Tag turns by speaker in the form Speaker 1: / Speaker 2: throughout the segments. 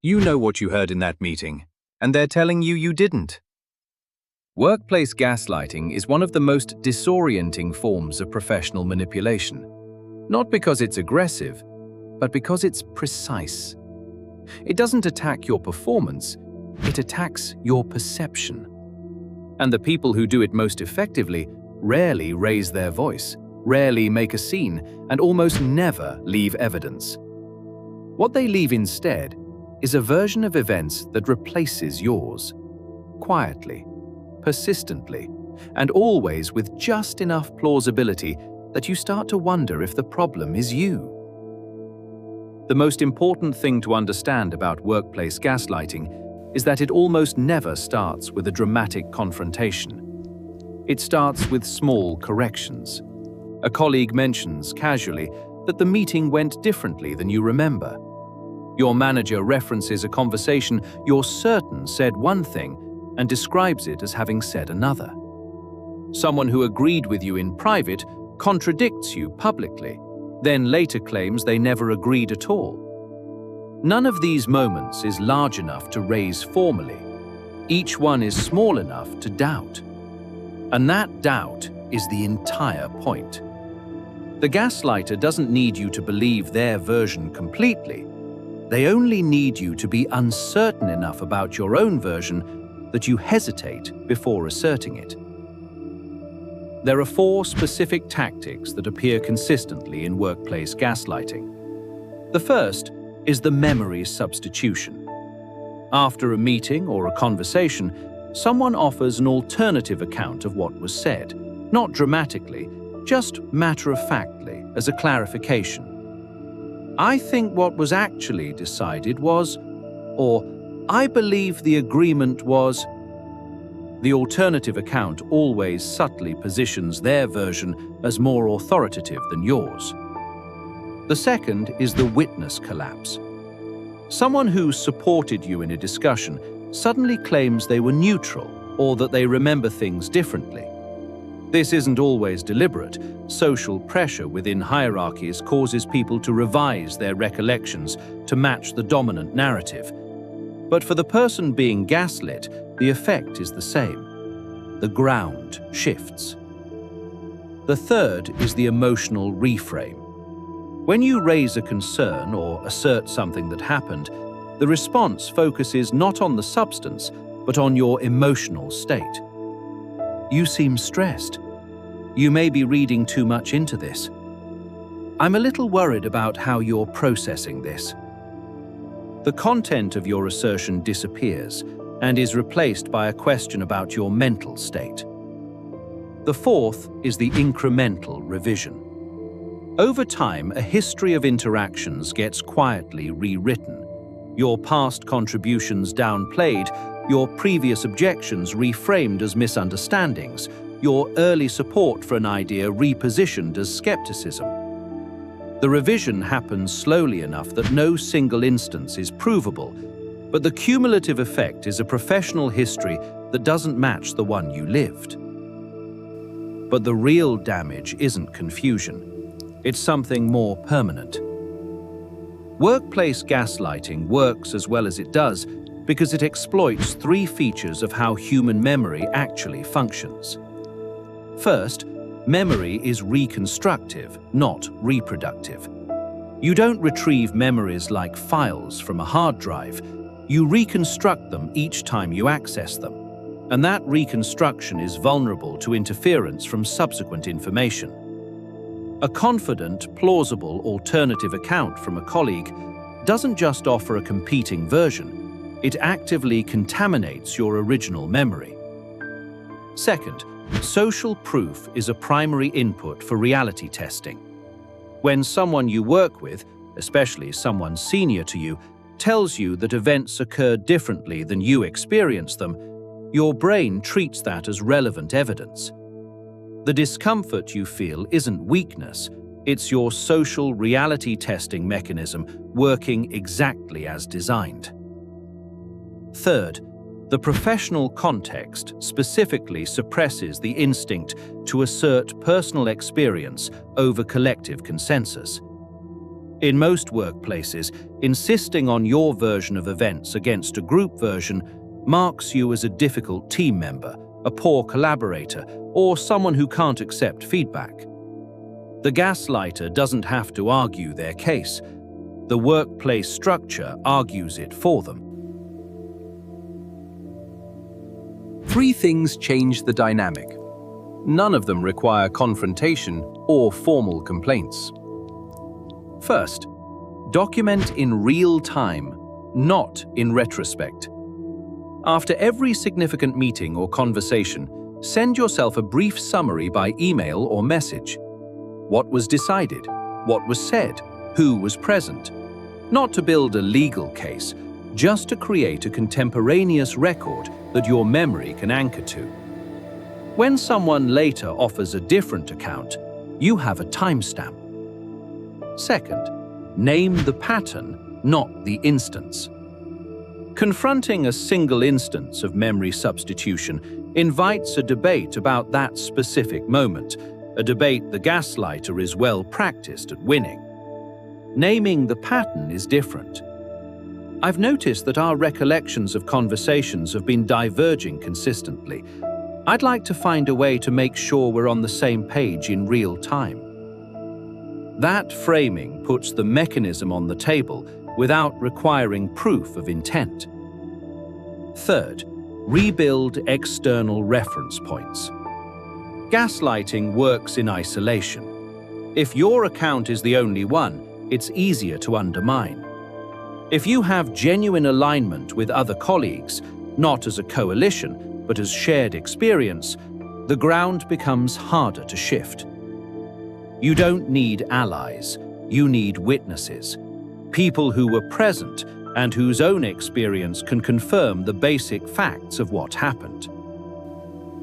Speaker 1: You know what you heard in that meeting, and they're telling you you didn't. Workplace gaslighting is one of the most disorienting forms of professional manipulation. Not because it's aggressive, but because it's precise. It doesn't attack your performance, it attacks your perception. And the people who do it most effectively rarely raise their voice, rarely make a scene, and almost never leave evidence. What they leave instead is a version of events that replaces yours, quietly, persistently, and always with just enough plausibility that you start to wonder if the problem is you. The most important thing to understand about workplace gaslighting is that it almost never starts with a dramatic confrontation. It starts with small corrections. A colleague mentions casually that the meeting went differently than you remember. Your manager references a conversation you're certain said one thing and describes it as having said another. Someone who agreed with you in private contradicts you publicly, then later claims they never agreed at all. None of these moments is large enough to raise formally. Each one is small enough to doubt. And that doubt is the entire point. The gaslighter doesn't need you to believe their version completely. They only need you to be uncertain enough about your own version that you hesitate before asserting it. There are 4 specific tactics that appear consistently in workplace gaslighting. The first is the memory substitution. After a meeting or a conversation, someone offers an alternative account of what was said, not dramatically, just matter-of-factly, as a clarification. I think what was actually decided was, or I believe the agreement was. The alternative account always subtly positions their version as more authoritative than yours. The second is the witness collapse. Someone who supported you in a discussion suddenly claims they were neutral or that they remember things differently. This isn't always deliberate. Social pressure within hierarchies causes people to revise their recollections to match the dominant narrative. But for the person being gaslit, the effect is the same. The ground shifts. The third is the emotional reframe. When you raise a concern or assert something that happened, the response focuses not on the substance, but on your emotional state. You seem stressed. You may be reading too much into this. I'm a little worried about how you're processing this. The content of your assertion disappears and is replaced by a question about your mental state. The fourth is the incremental revision. Over time, a history of interactions gets quietly rewritten. Your past contributions downplayed, your previous objections reframed as misunderstandings, your early support for an idea repositioned as skepticism. The revision happens slowly enough that no single instance is provable, but the cumulative effect is a professional history that doesn't match the one you lived. But the real damage isn't confusion. It's something more permanent. Workplace gaslighting works as well as it does because it exploits 3 features of how human memory actually functions. First, memory is reconstructive, not reproductive. You don't retrieve memories like files from a hard drive. You reconstruct them each time you access them, and that reconstruction is vulnerable to interference from subsequent information. A confident, plausible alternative account from a colleague doesn't just offer a competing version, it actively contaminates your original memory. Second, social proof is a primary input for reality testing. When someone you work with, especially someone senior to you, tells you that events occurred differently than you experienced them, your brain treats that as relevant evidence. The discomfort you feel isn't weakness, it's your social reality testing mechanism working exactly as designed. Third, the professional context specifically suppresses the instinct to assert personal experience over collective consensus.
Speaker 2: In most workplaces, insisting on your version of events against a group version marks you as a difficult team member, a poor collaborator, or someone who can't accept feedback. The gaslighter doesn't have to argue their case. The workplace structure argues it for them.
Speaker 1: 3 things change the dynamic. None of them require confrontation or formal complaints. First, document in real time, not in retrospect. After every significant meeting or conversation, send yourself a brief summary by email or message. What was decided? What was said? Who was present? Not to build a legal case, just to create a contemporaneous record that your memory can anchor to. When someone later offers a different account, you have a timestamp. Second, name the pattern, not the instance. Confronting a single instance of memory substitution invites a debate about that specific moment, a debate the gaslighter is well practiced at winning. Naming the pattern is different. I've noticed that our recollections of conversations have been diverging consistently. I'd like to find a way to make sure we're on the same page in real time. That framing puts the mechanism on the table without requiring proof of intent. Third, rebuild external reference points. Gaslighting works in isolation. If your account is the only one, it's easier to undermine. If you have genuine alignment with other colleagues, not as a coalition, but as shared experience, the ground becomes harder to shift. You don't need allies, you need witnesses. People who were present and whose own experience can confirm the basic facts of what happened.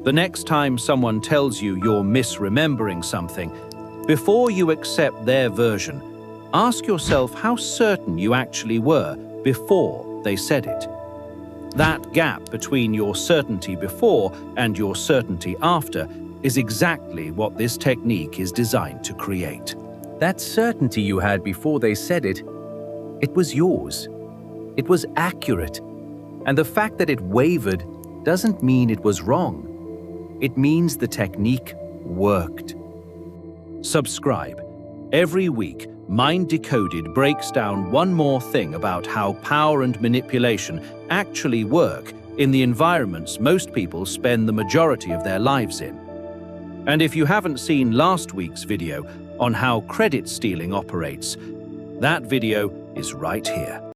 Speaker 1: The next time someone tells you you're misremembering something, before you accept their version, ask yourself how certain you actually were before they said it. That gap between your certainty before and your certainty after is exactly what this technique is designed to create. That certainty you had before they said it, it was yours. It was accurate. And the fact that it wavered doesn't mean it was wrong. It means the technique worked.
Speaker 2: Subscribe. Every week, Mind Decoded breaks down one more thing about how power and manipulation actually work in the environments most people spend the majority of their lives in. And if you haven't seen last week's video on how credit stealing operates, that video is right here.